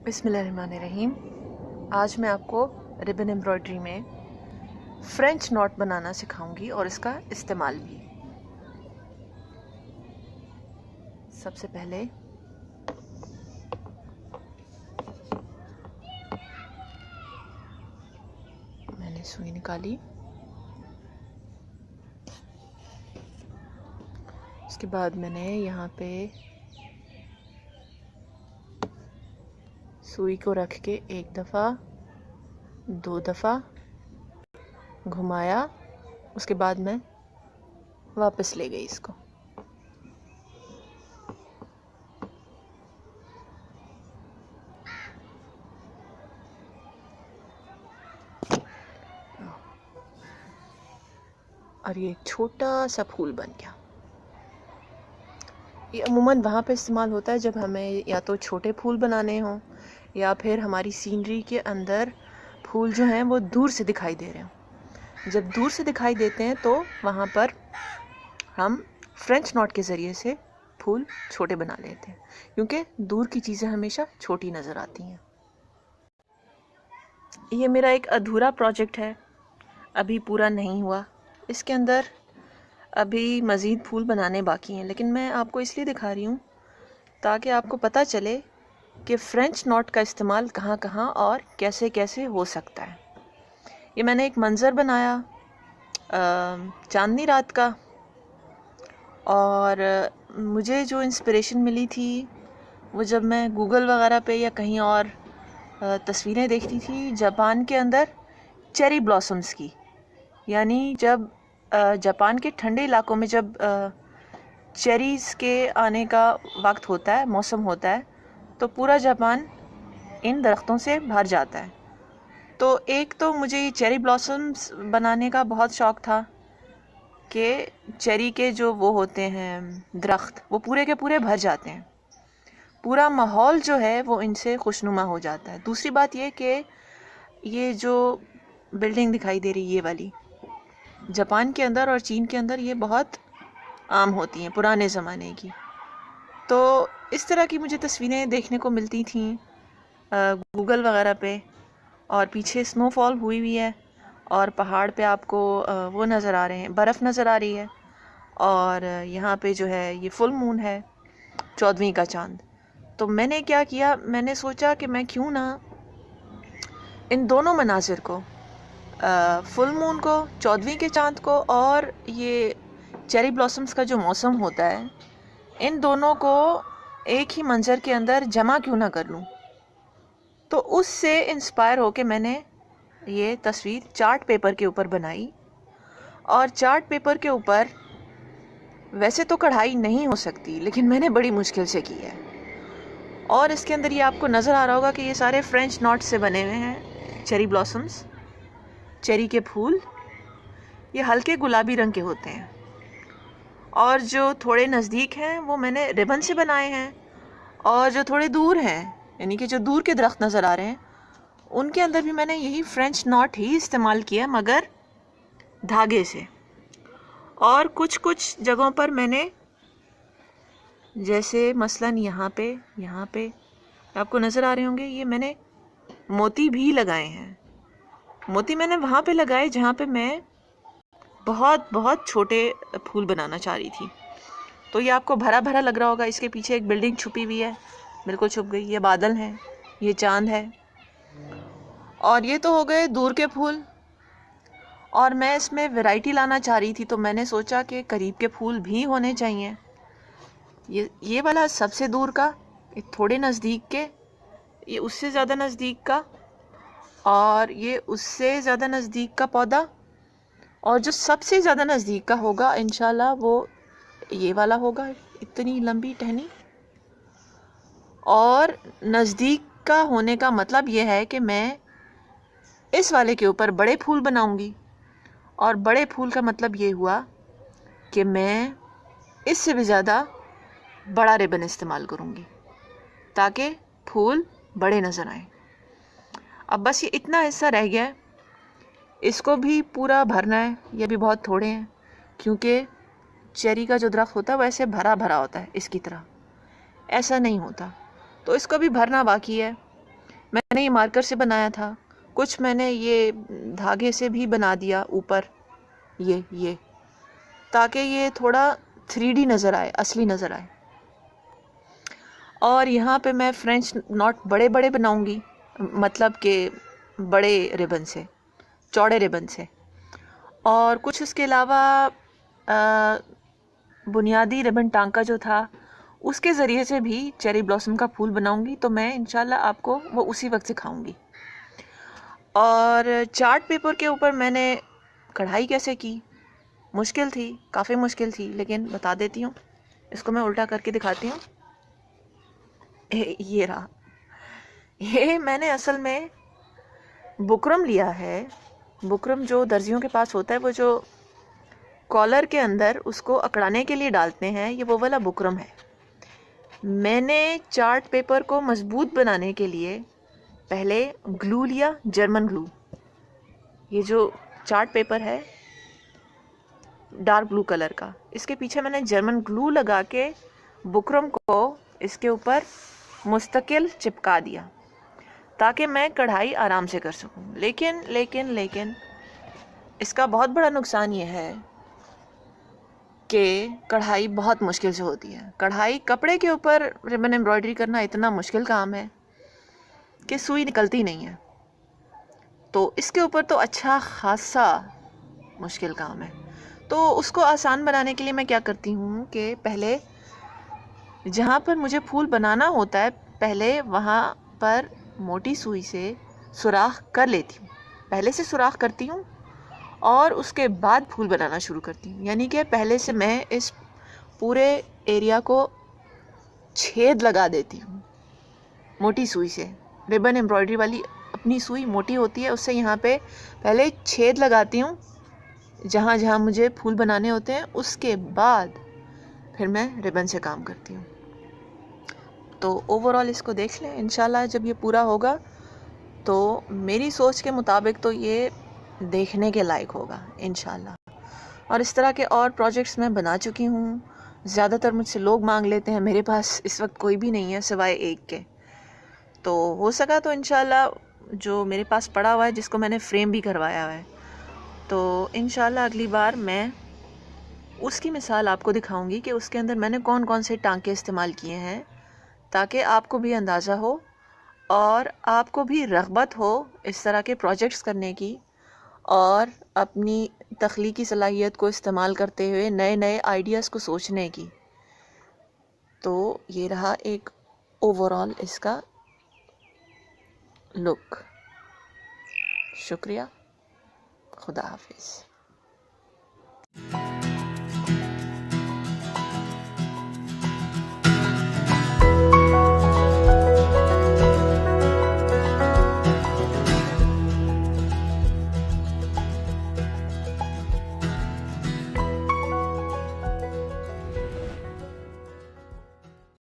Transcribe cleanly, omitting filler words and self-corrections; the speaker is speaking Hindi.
बिस्मिल्लाहिर्रहमानिर्रहीम। आज मैं आपको रिबन एम्ब्रॉयडरी में फ्रेंच नॉट बनाना सिखाऊंगी और इसका इस्तेमाल भी। सबसे पहले मैंने सुई निकाली, उसके बाद मैंने यहाँ पे सुई को रख के एक दफ़ा 2 दफ़ा घुमाया, उसके बाद मैं वापस ले गई इसको। और ये एक छोटा सा फूल बन गया। ये अमूमन वहाँ पे इस्तेमाल होता है जब हमें या तो छोटे फूल बनाने हों या फिर हमारी सीनरी के अंदर फूल जो हैं वो दूर से दिखाई दे रहे हों। जब दूर से दिखाई देते हैं तो वहाँ पर हम फ्रेंच नॉट के ज़रिए से फूल छोटे बना लेते हैं, क्योंकि दूर की चीज़ें हमेशा छोटी नज़र आती हैं। ये मेरा एक अधूरा प्रोजेक्ट है, अभी पूरा नहीं हुआ। इसके अंदर अभी मज़ीद फूल बनाने बाकी हैं, लेकिन मैं आपको इसलिए दिखा रही हूँ ताकि आपको पता चले कि फ़्रेंच नॉट का इस्तेमाल कहाँ कहाँ और कैसे कैसे हो सकता है। ये मैंने एक मंज़र बनाया चांदनी रात का, और मुझे जो इंस्पिरेशन मिली थी वो जब मैं गूगल वगैरह पे या कहीं और तस्वीरें देखती थी जापान के अंदर चेरी ब्लॉसम्स की। यानी जब जापान के ठंडे इलाकों में जब चेरीज़ के आने का वक्त होता है, मौसम होता है, तो पूरा जापान इन दरख्तों से भर जाता है। तो एक तो मुझे ये चेरी ब्लॉसम्स बनाने का बहुत शौक़ था कि चेरी के जो वो होते हैं दरख्त, वो पूरे के पूरे भर जाते हैं, पूरा माहौल जो है वो इनसे खुशनुमा हो जाता है। दूसरी बात ये कि ये जो बिल्डिंग दिखाई दे रही है ये वाली, जापान के अंदर और चीन के अंदर ये बहुत आम होती हैं, पुराने ज़माने की। तो इस तरह की मुझे तस्वीरें देखने को मिलती थीं गूगल वगैरह पे, और पीछे स्नोफॉल हुई हुई है और पहाड़ पे आपको वो नज़र आ रहे हैं, बर्फ़ नज़र आ रही है, और यहाँ पे जो है ये फुल मून है, 14वीं का चाँद। तो मैंने क्या किया, मैंने सोचा कि मैं क्यों ना इन दोनों मनाज़िर को, फुल मून को, 14वीं के चाँद को, और ये चेरी ब्लॉसम्स का जो मौसम होता है, इन दोनों को एक ही मंजर के अंदर जमा क्यों ना कर लूँ। तो उससे इंस्पायर होके मैंने ये तस्वीर चार्ट पेपर के ऊपर बनाई, और चार्ट पेपर के ऊपर वैसे तो कढ़ाई नहीं हो सकती, लेकिन मैंने बड़ी मुश्किल से की है। और इसके अंदर ये आपको नज़र आ रहा होगा कि ये सारे फ्रेंच नॉट से बने हुए हैं चेरी ब्लॉसम्स, चेरी के फूल। ये हल्के गुलाबी रंग के होते हैं, और जो थोड़े नज़दीक हैं वो मैंने रिबन से बनाए हैं, और जो थोड़े दूर हैं, यानी कि जो दूर के दरख्त नज़र आ रहे हैं, उनके अंदर भी मैंने यही फ्रेंच नॉट ही इस्तेमाल किया, मगर धागे से। और कुछ कुछ जगहों पर मैंने, जैसे मसलन यहाँ पे आपको नज़र आ रहे होंगे, ये मैंने मोती भी लगाए हैं। मोती मैंने वहाँ पे लगाए जहाँ पे मैं बहुत बहुत छोटे फूल बनाना चाह रही थी। तो ये आपको भरा भरा लग रहा होगा, इसके पीछे एक बिल्डिंग छुपी हुई है, बिल्कुल छुप गई। ये बादल हैं, ये चांद है, और ये तो हो गए दूर के फूल। और मैं इसमें वैरायटी लाना चाह रही थी, तो मैंने सोचा कि करीब के फूल भी होने चाहिए। ये वाला सबसे दूर का, ये थोड़े नज़दीक के, ये उससे ज़्यादा नज़दीक का, और ये उससे ज़्यादा नज़दीक का पौधा, और जो सबसे ज़्यादा नज़दीक का होगा इंशाल्लाह वो ये वाला होगा, इतनी लंबी टहनी। और नज़दीक का होने का मतलब ये है कि मैं इस वाले के ऊपर बड़े फूल बनाऊंगी, और बड़े फूल का मतलब ये हुआ कि मैं इससे भी ज़्यादा बड़ा रिबन इस्तेमाल करूंगी ताकि फूल बड़े नज़र आएं। अब बस ये इतना हिस्सा रह गया है, इसको भी पूरा भरना है। ये भी बहुत थोड़े हैं, क्योंकि चेरी का जो दरख्त होता है वैसे भरा भरा होता है, इसकी तरह ऐसा नहीं होता। तो इसको भी भरना बाकी है। मैंने ये मार्कर से बनाया था, कुछ मैंने ये धागे से भी बना दिया ऊपर, ये ताकि ये थोड़ा 3D नज़र आए, असली नज़र आए। और यहाँ पे मैं फ्रेंच नॉट बड़े बड़े बनाऊंगी, मतलब कि बड़े रिबन से, चौड़े रिबन से। और कुछ उसके अलावा बुनियादी रिबन टांका जो था उसके ज़रिए से भी चेरी ब्लॉसम का फूल बनाऊंगी, तो मैं इंशाल्लाह आपको वो उसी वक्त सिखाऊंगी। और चार्ट पेपर के ऊपर मैंने कढ़ाई कैसे की, मुश्किल थी, काफ़ी मुश्किल थी, लेकिन बता देती हूँ। इसको मैं उल्टा करके दिखाती हूँ। ये रहा, ये मैंने असल में बुकरम लिया है। बुकरम जो दर्जियों के पास होता है, वो जो कॉलर के अंदर उसको अकड़ाने के लिए डालते हैं, ये वो वाला बुकरम है। मैंने चार्ट पेपर को मजबूत बनाने के लिए पहले ग्लू लिया, जर्मन ग्लू। ये जो चार्ट पेपर है डार्क ब्लू कलर का, इसके पीछे मैंने जर्मन ग्लू लगा के बुकरम को इसके ऊपर मुस्तकिल चिपका दिया ताकि मैं कढ़ाई आराम से कर सकूं। लेकिन इसका बहुत बड़ा नुकसान ये है कि कढ़ाई बहुत मुश्किल से होती है। कढ़ाई कपड़े के ऊपर रिबन एम्ब्रॉयडरी करना इतना मुश्किल काम है कि सुई निकलती नहीं है, तो इसके ऊपर तो अच्छा खासा मुश्किल काम है। तो उसको आसान बनाने के लिए मैं क्या करती हूँ कि पहले जहाँ पर मुझे फूल बनाना होता है, पहले वहाँ पर मोटी सुई से सुराख कर लेती हूँ, पहले से सुराख करती हूँ और उसके बाद फूल बनाना शुरू करती हूँ। यानी कि पहले से मैं इस पूरे एरिया को छेद लगा देती हूँ मोटी सुई से। रिबन एम्ब्रॉयडरी वाली अपनी सुई मोटी होती है, उससे यहाँ पे पहले छेद लगाती हूँ जहाँ जहाँ मुझे फूल बनाने होते हैं, उसके बाद फिर मैं रिबन से काम करती हूँ। तो ओवरऑल इसको देख लें, इंशाल्लाह जब ये पूरा होगा तो मेरी सोच के मुताबिक तो ये देखने के लायक होगा इंशाल्लाह। और इस तरह के और प्रोजेक्ट्स मैं बना चुकी हूँ। ज़्यादातर मुझसे लोग मांग लेते हैं, मेरे पास इस वक्त कोई भी नहीं है सिवाय एक के। तो हो सका तो इंशाल्लाह जो मेरे पास पड़ा हुआ है, जिसको मैंने फ्रेम भी करवाया हुआ है, तो इंशाल्लाह अगली बार मैं उसकी मिसाल आपको दिखाऊंगी कि उसके अंदर मैंने कौन कौन से टांके इस्तेमाल किए हैं, ताकि आपको भी अंदाज़ा हो और आपको भी रग़बत हो इस तरह के प्रोजेक्ट्स करने की और अपनी तख्लीकी सलाहियत को इस्तेमाल करते हुए नए नए आइडियाज़ को सोचने की। तो ये रहा एक ओवरऑल इसका लुक। शुक्रिया, खुदा हाफिज़।